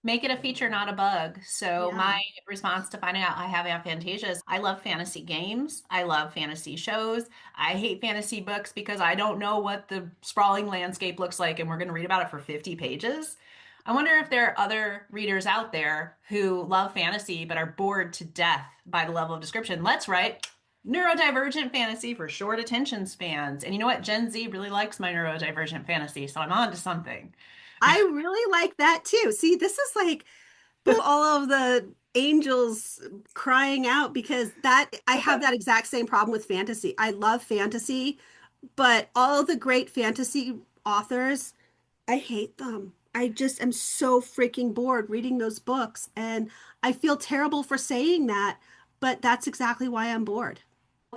make it a feature, not a bug. So Yeah. my response to finding out I have aphantasia is I love fantasy games. I love fantasy shows. I hate fantasy books because I don't know what the sprawling landscape looks like and we're going to read about it for 50 pages. I wonder if there are other readers out there who love fantasy but are bored to death by the level of description. Let's write neurodivergent fantasy for short attention spans. And you know what? Gen Z really likes my neurodivergent fantasy, so I'm on to something. I really like that too. See, this is like all of the angels crying out because that I have that exact same problem with fantasy. I love fantasy, but all of the great fantasy authors, I hate them. I just am so freaking bored reading those books, and I feel terrible for saying that, but that's exactly why I'm bored.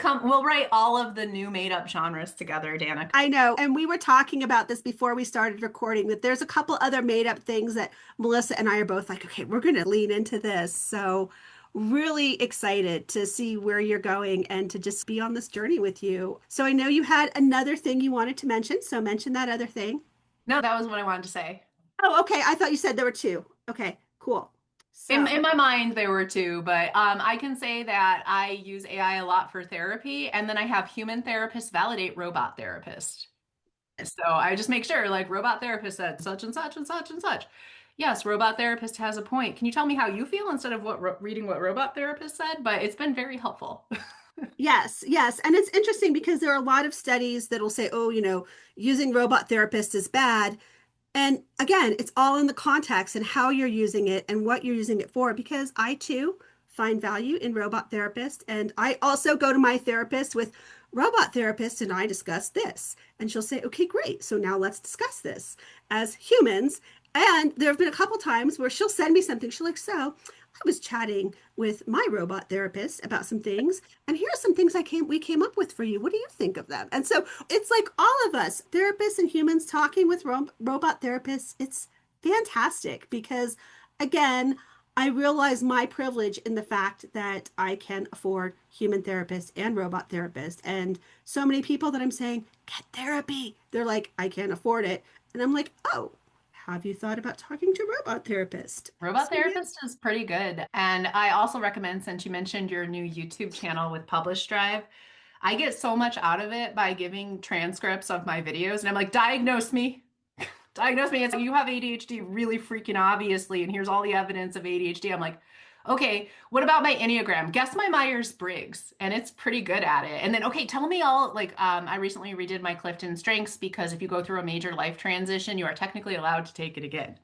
We'll write all of the new made up genres together, Danica. I know. And we were talking about this before we started recording that there's a couple other made up things that Melissa and I are both like, okay, we're going to lean into this. So, really excited to see where you're going and to just be on this journey with you. So, I know you had another thing you wanted to mention. So, mention that other thing. No, that was what I wanted to say. Oh, okay. I thought you said there were two. Okay, cool. In, So, in my mind, there were two, but I can say that I use AI a lot for therapy, and then I have human therapists validate robot therapists. So I just make sure, like, robot therapist said such and such and such and such. Yes, robot therapist has a point. Can you tell me how you feel instead of reading what robot therapist said? But it's been very helpful. yes, yes. And it's interesting because there are a lot of studies that will say, oh, using robot therapists is bad. And again, it's all in the context and how you're using it and what you're using it for, because I too find value in robot therapists. And I also go to my therapist with robot therapist and I discuss this. And she'll say, okay, great. So now let's discuss this as humans. And there have been a couple times where she'll send me something. She's like, so I was chatting with my robot therapist about some things, and here are some things we came up with for you. What do you think of them? And so it's like all of us, therapists and humans, talking with robot therapists. It's fantastic because, again, I realize my privilege in the fact that I can afford human therapists and robot therapists. And so many people that I'm saying, get therapy, they're like, I can't afford it. And I'm like, oh, have you thought about talking to a robot therapist? Robot therapist is pretty good. And I also recommend, since you mentioned your new YouTube channel with Publish Drive, I get so much out of it by giving transcripts of my videos. And I'm like, diagnose me. Diagnose me. It's like, you have ADHD really freaking obviously, and here's all the evidence of ADHD. I'm like, okay, what about my Enneagram? Guess my Myers-Briggs, and it's pretty good at it. And then, okay, tell me all, like, I recently redid my Clifton Strengths because if you go through a major life transition, you are technically allowed to take it again.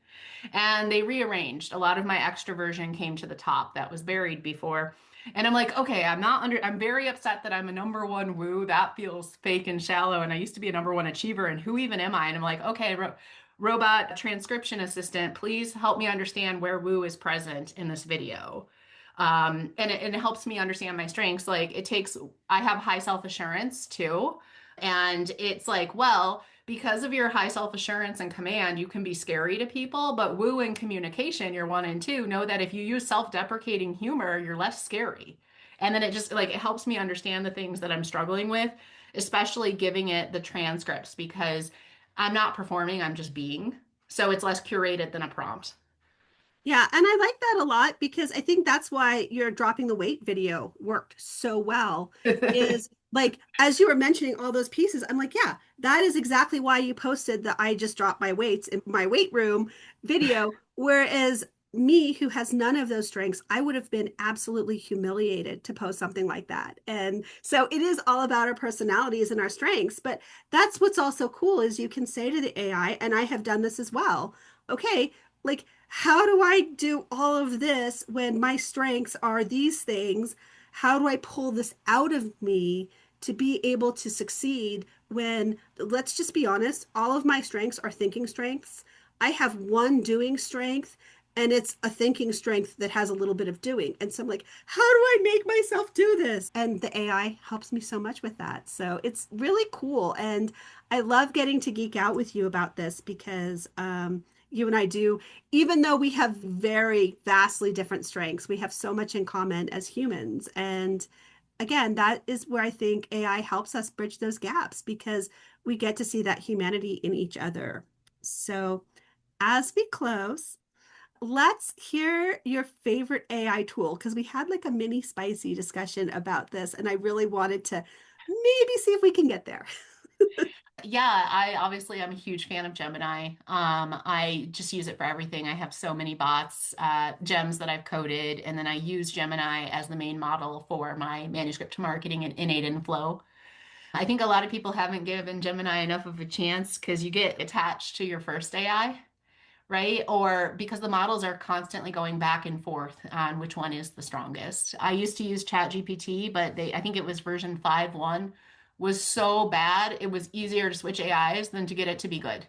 And they rearranged. A lot of my extroversion came to the top that was buried before. And I'm like, okay, I'm very upset that I'm a number one woo. That feels fake and shallow. And I used to be a number one achiever. And who even am I? And I'm like, okay, robot transcription assistant, please help me understand where woo is present in this video. And it helps me understand my strengths. Like I have high self-assurance too. And it's like, well, because of your high self-assurance and command, you can be scary to people, but woo and communication, you're 1 and 2, know that if you use self-deprecating humor, you're less scary. And then it just like, it helps me understand the things that I'm struggling with, especially giving it the transcripts because I'm not performing, I'm just being. So it's less curated than a prompt. Yeah, and I like that a lot because I think that's why your dropping the weight video worked so well. Is like, as you were mentioning all those pieces, I'm like, yeah, that is exactly why you posted the I just dropped my weights in my weight room video. Whereas me, who has none of those strengths, I would have been absolutely humiliated to post something like that. And so it is all about our personalities and our strengths. But that's what's also cool is you can say to the AI, and I have done this as well. Okay, like, how do I do all of this when my strengths are these things? How do I pull this out of me to be able to succeed when, let's just be honest, all of my strengths are thinking strengths. I have one doing strength, and it's a thinking strength that has a little bit of doing. And so I'm like, how do I make myself do this? And the AI helps me so much with that. So it's really cool. And I love getting to geek out with you about this because you and I do, even though we have very vastly different strengths, we have so much in common as humans. And again, that is where I think AI helps us bridge those gaps because we get to see that humanity in each other. So as we close, let's hear your favorite AI tool because we had like a mini spicy discussion about this, and I really wanted to maybe see if we can get there. Yeah, I'm a huge fan of Gemini. I just use it for everything. I have so many bots, gems that I've coded, and then I use Gemini as the main model for my manuscript marketing and innate and flow. I think a lot of people haven't given Gemini enough of a chance because you get attached to your first AI, right? Or because the models are constantly going back and forth on which one is the strongest. I used to use ChatGPT, but I think it was version 5.1 was so bad, it was easier to switch AIs than to get it to be good.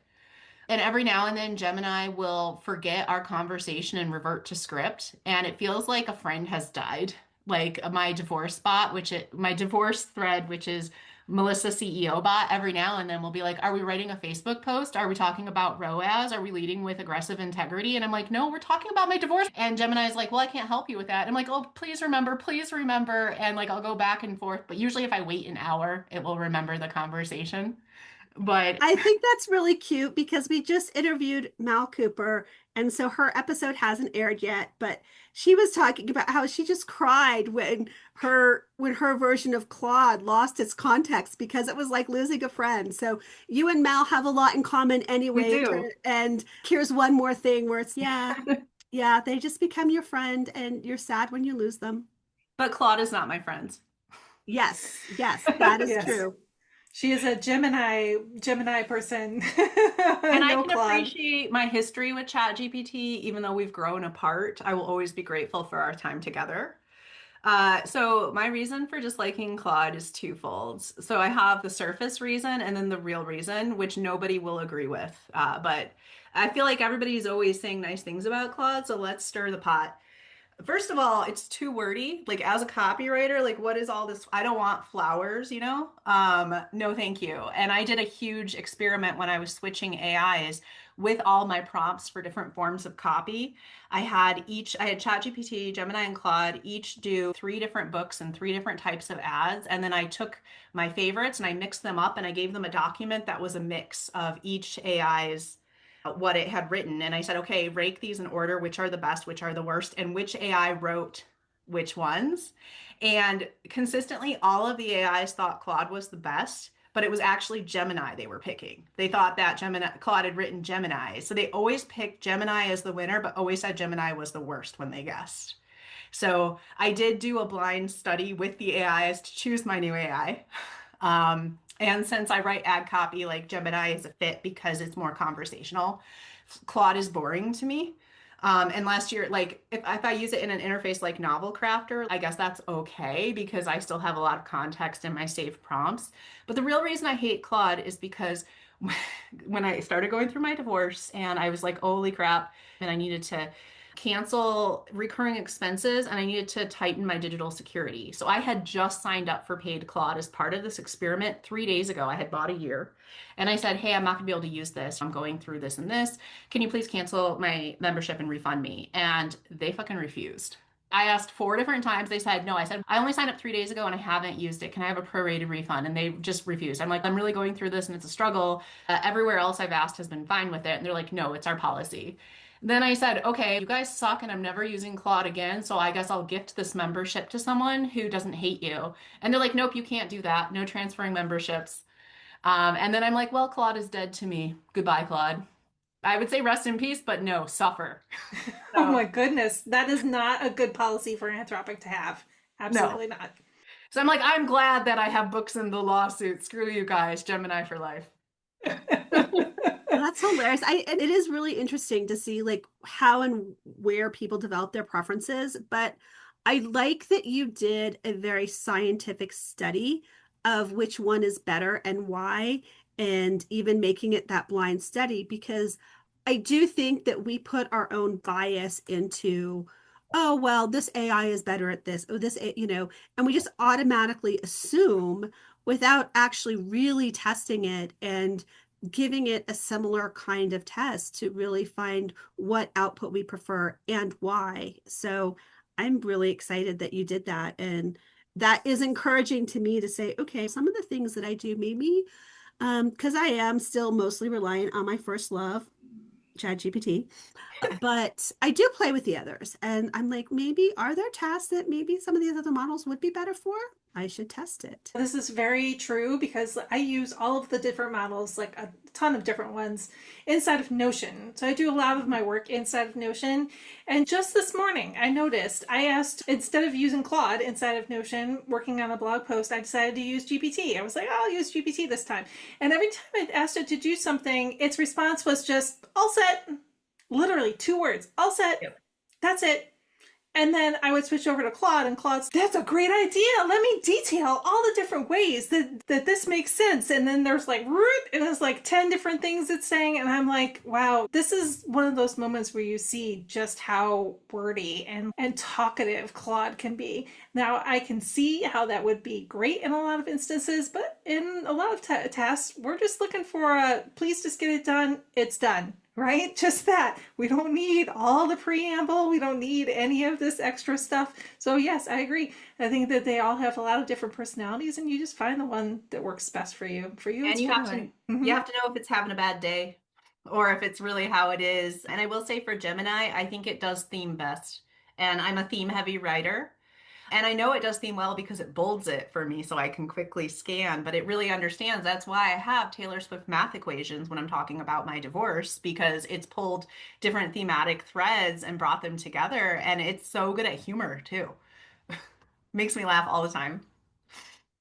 And every now and then, Gemini will forget our conversation and revert to script. And it feels like a friend has died. Like my divorce bot, my divorce thread, which is Melissa CEO bot, every now and then will be like, are we writing a Facebook post? Are we talking about ROAS? Are we leading with aggressive integrity? And I'm like, no, we're talking about my divorce. And Gemini is like, well, I can't help you with that. And I'm like, oh, please remember, please remember. And like, I'll go back and forth. But usually if I wait an hour, it will remember the conversation. But I think that's really cute because we just interviewed Mal Cooper, and so her episode hasn't aired yet, but she was talking about how she just cried when her version of Claude lost its context because it was like losing a friend. So you and Mal have a lot in common we anyway. do. And here's one more thing where it's yeah, they just become your friend and you're sad when you lose them. But Claude is not my friend. Yes, that is Yes. true. She is a Gemini person. And I No can Claude. appreciate my history with ChatGPT, even though we've grown apart. I will always be grateful for our time together. So my reason for disliking Claude is twofold. So I have the surface reason and then the real reason, which nobody will agree with. But I feel like everybody's always saying nice things about Claude, so let's stir the pot. First of all, it's too wordy. Like as a copywriter, like what is all this? I don't want flowers, you know? No, thank you. And I did a huge experiment when I was switching AIs with all my prompts for different forms of copy. I had ChatGPT, Gemini, and Claude each do three different books and three different types of ads. And then I took my favorites and I mixed them up and I gave them a document that was a mix of each AI's what it had written. And I said, okay, rate these in order, which are the best, which are the worst, and which AI wrote which ones. And consistently, all of the AIs thought Claude was the best, but it was actually Gemini they were picking. They thought that Claude had written Gemini. So they always picked Gemini as the winner, but always said Gemini was the worst when they guessed. So I did do a blind study with the AIs to choose my new AI. And since I write ad copy, like Gemini is a fit because it's more conversational. Claude is boring to me. And last year, like if I use it in an interface like Novel Crafter, I guess that's okay because I still have a lot of context in my saved prompts. But the real reason I hate Claude is because when I started going through my divorce and I was like, holy crap, and I needed to cancel recurring expenses and I needed to tighten my digital security. So I had just signed up for paid Claude as part of this experiment 3 days ago. I had bought a year and I said, hey, I'm not gonna be able to use this. I'm going through this and this. Can you please cancel my membership and refund me? And they fucking refused. I asked 4 different times. They said no. I said, I only signed up 3 days ago and I haven't used it. Can I have a prorated refund? And they just refused. I'm like, I'm really going through this and it's a struggle. Everywhere else I've asked has been fine with it. And they're like, no, it's our policy. Then I said, okay, you guys suck and I'm never using Claude again. So I guess I'll gift this membership to someone who doesn't hate you. And they're like, nope, you can't do that. No transferring memberships. And then I'm like, well, Claude is dead to me. Goodbye, Claude. I would say rest in peace, but no, suffer. Oh So, my goodness. That is not a good policy for Anthropic to have. no. Absolutely not. So I'm like, I'm glad that I have books in the lawsuit. Screw you guys, Gemini for life. That's hilarious. And it is really interesting to see like how and where people develop their preferences. But I like that you did a very scientific study of which one is better and why, and even making it that blind study, because I do think that we put our own bias into, oh, well, this AI is better at this, oh, and we just automatically assume without actually really testing it and giving it a similar kind of test to really find what output we prefer and why. So I'm really excited that you did that. And that is encouraging to me to say, okay, some of the things that I do, maybe, because I am still mostly reliant on my first love, ChatGPT, but I do play with the others. And I'm like, maybe are there tasks that maybe some of these other models would be better for? I should test it. This is very true because I use all of the different models, like a ton of different ones, inside of Notion. So I do a lot of my work inside of Notion. And just this morning, I noticed I asked, instead of using Claude inside of Notion, working on a blog post, I decided to use GPT. I was like, oh, I'll use GPT this time. And every time I asked it to do something, its response was just, all set. Literally 2 words, all set. Yep. That's it. And then I would switch over to Claude, and Claude's, that's a great idea. Let me detail all the different ways that this makes sense. And then there's like, and there's like 10 different things it's saying. And I'm like, wow, this is one of those moments where you see just how wordy and talkative Claude can be. Now, I can see how that would be great in a lot of instances, but in a lot of tasks, we're just looking for a, please just get it done. It's done. Right? Just that. We don't need all the preamble. We don't need any of this extra stuff. So yes, I agree. I think that they all have a lot of different personalities and you just find the one that works best for you. For you, And it's Gemini. you have to know if it's having a bad day or if it's really how it is. And I will say for Gemini, I think it does theme best. And I'm a theme heavy writer. And I know it does theme well because it bolds it for me so I can quickly scan, but it really understands. That's why I have Taylor Swift math equations when I'm talking about my divorce, because it's pulled different thematic threads and brought them together. And it's so good at humor too. Makes me laugh all the time.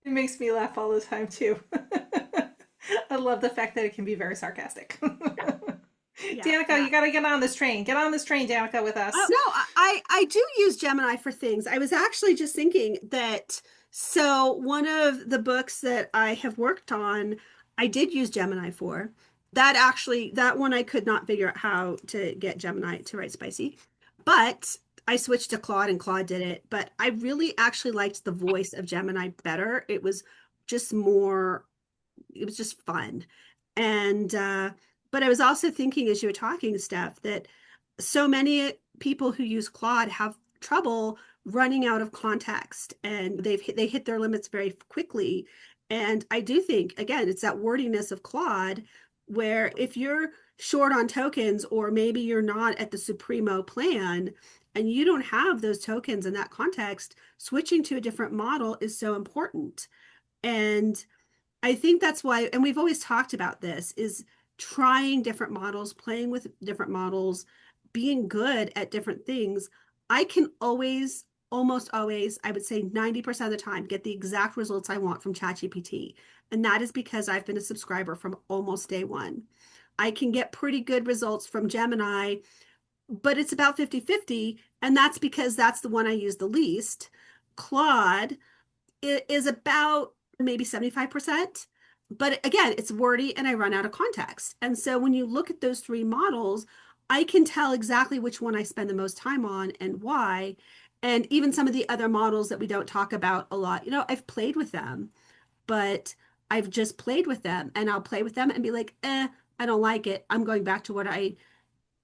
It makes me laugh all the time too. I love the fact that it can be very sarcastic. Yeah, Danica, yeah. you got to get on this train. Get on this train, Danica, with us. Oh, no, I do use Gemini for things. I was actually just thinking that, so one of the books that I have worked on, I did use Gemini for. That one I could not figure out how to get Gemini to write spicy. But I switched to Claude and Claude did it. But I really actually liked the voice of Gemini better. It was just more, it was just fun. And but I was also thinking as you were talking, Steph, that so many people who use Claude have trouble running out of context, and they hit their limits very quickly. And I do think, again, it's that wordiness of Claude, where if you're short on tokens, or maybe you're not at the Supremo plan and you don't have those tokens in that context, switching to a different model is so important. And I think that's why, and we've always talked about this, is trying different models, playing with different models, being good at different things. I can always, almost always, I would say 90% of the time, get the exact results I want from ChatGPT. And that is because I've been a subscriber from almost day one. I can get pretty good results from Gemini, but it's about 50-50. And that's because that's the one I use the least. Claude is about maybe 75%. But again, it's wordy and I run out of context. And so when you look at those three models, I can tell exactly which one I spend the most time on and why. And even some of the other models that we don't talk about a lot, I've played with them, but I've just played with them, and I'll play with them and be like, I don't like it. I'm going back to what I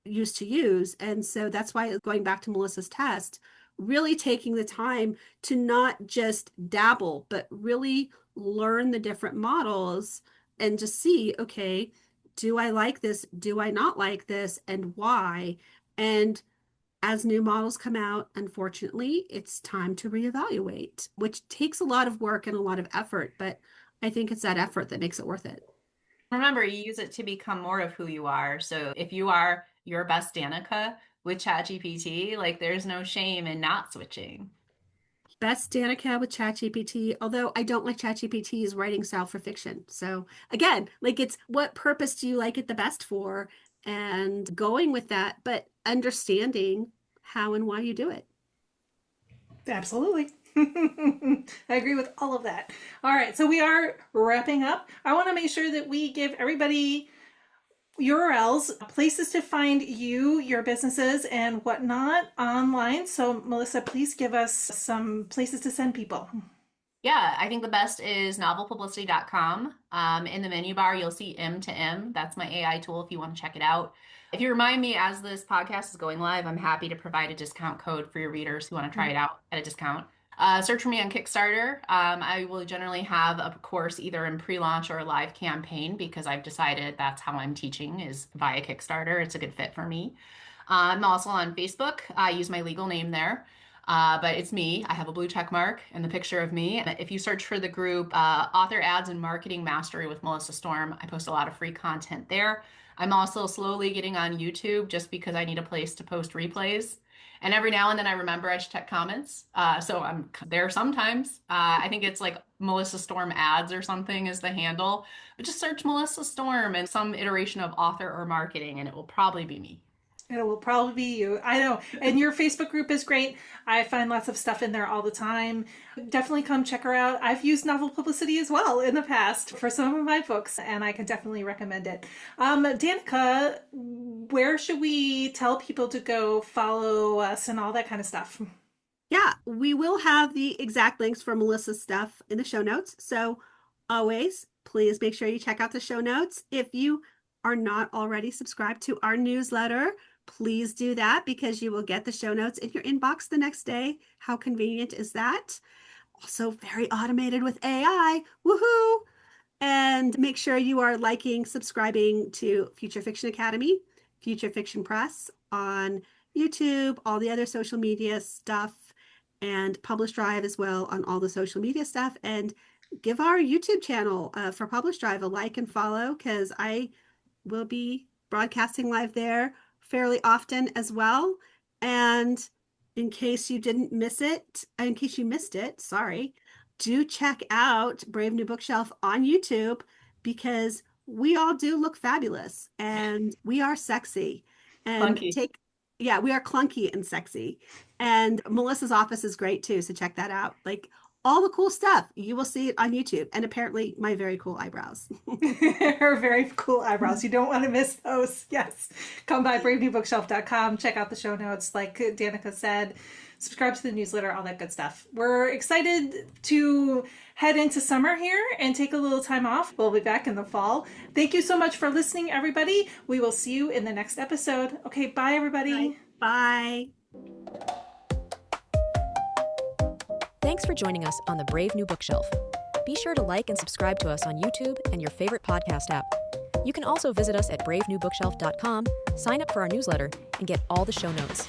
used to use. And so that's why, going back to Melissa's test, really taking the time to not just dabble, but really learn the different models and just see, okay, do I like this? Do I not like this? And why? And as new models come out, unfortunately, it's time to reevaluate, which takes a lot of work and a lot of effort. But I think it's that effort that makes it worth it. Remember, you use it to become more of who you are. So if you are your best Danica with ChatGPT, like there's no shame in not switching. Best Danica with ChatGPT, although I don't like ChatGPT's writing style for fiction. So again, like, it's what purpose do you like it the best for, and going with that, but understanding how and why you do it. Absolutely. I agree with all of that. All right, so we are wrapping up. I want to make sure that we give everybody URLs, places to find you, your businesses, and whatnot online. So, Melissa, please give us some places to send people. Yeah, I think the best is novelpublicity.com. In the menu bar, you'll see M to M. That's my AI tool if you want to check it out. If you remind me as this podcast is going live, I'm happy to provide a discount code for your readers who want to try it out at a discount. Search for me on Kickstarter. I will generally have a course either in pre-launch or a live campaign, because I've decided that's how I'm teaching, is via Kickstarter. It's a good fit for me. I'm also on Facebook. I use my legal name there. But it's me. I have a blue check mark and the picture of me. If you search for the group Author Ads and Marketing Mastery with Melissa Storm, I post a lot of free content there. I'm also slowly getting on YouTube just because I need a place to post replays. And every now and then I remember I should check comments. So I'm there sometimes. I think it's like Melissa Storm Ads or something is the handle. But just search Melissa Storm and some iteration of author or marketing, and it will probably be me. It will probably be you. I know. And your Facebook group is great. I find lots of stuff in there all the time. Definitely come check her out. I've used Novel Publicity as well in the past for some of my books, and I can definitely recommend it. Danica, where should we tell people to go follow us and all that kind of stuff? Yeah, we will have the exact links for Melissa's stuff in the show notes. So always, please make sure you check out the show notes. If you are not already subscribed to our newsletter, please do that, because you will get the show notes in your inbox the next day. How convenient is that? Also very automated with AI. Woohoo! And make sure you are liking, subscribing to Future Fiction Academy, Future Fiction Press on YouTube, all the other social media stuff, and Publish Drive as well on all the social media stuff. And give our YouTube channel for Publish Drive a like and follow, because I will be broadcasting live there fairly often as well. And in case you didn't miss it, in case you missed it, sorry, do check out Brave New Bookshelf on YouTube, because we all do look fabulous and we are sexy. And Clunky. we are clunky and sexy. And Melissa's office is great too. So check that out. Like all the cool stuff, you will see it on YouTube. And apparently my very cool eyebrows. Her very cool eyebrows. You don't want to miss those. Yes. Come by bravenewbookshelf.com. Check out the show notes, like Danica said. Subscribe to the newsletter, all that good stuff. We're excited to head into summer here and take a little time off. We'll be back in the fall. Thank you so much for listening, everybody. We will see you in the next episode. Okay, bye, everybody. Bye. Thanks for joining us on the Brave New Bookshelf. Be sure to like and subscribe to us on YouTube and your favorite podcast app. You can also visit us at bravenewbookshelf.com, sign up for our newsletter, and get all the show notes.